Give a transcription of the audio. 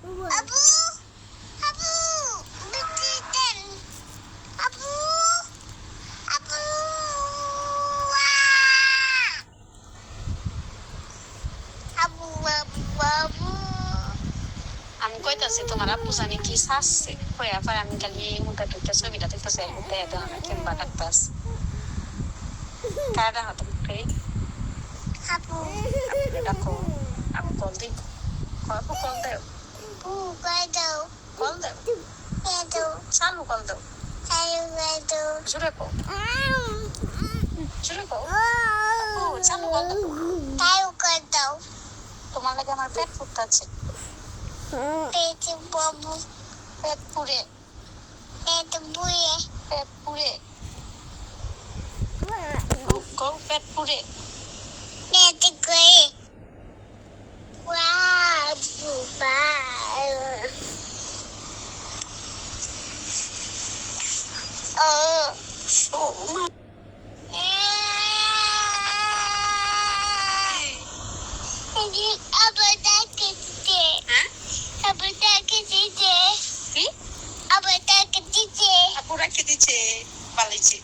Abu, Abu, betitan. Abu, Abu. Abu, Abu, Abu. আমি কইতাছি তোমার আব্বু জানি কি শাসছে কইয়া পরে আমি খালি মুখে টুকতে ছবিটা দেখতেছি দেয় না কিংবা ডাক্তার কার হাতে মুখে Abu. ডাকো আমি কল দিই কল দেও Bu, gado. কল দেও Gado. চালু কল দেও Ayo, gado. জুড়ে কো চালু কল দেও Tayo, gado. তোমার লাগে আমার পেট ফুটতাছে Peti, babu. পেট পুড়ে Peti, buye. পেট পুড়ে কো পেট পুড়ে Peti, gay. Wow, bye. Oh. ও মা Apa tak kecil? হ্যাঁ Apa tak kecil? কি Apa tak kecil? আপু রেখে দিচ্ছে পালিয়েছে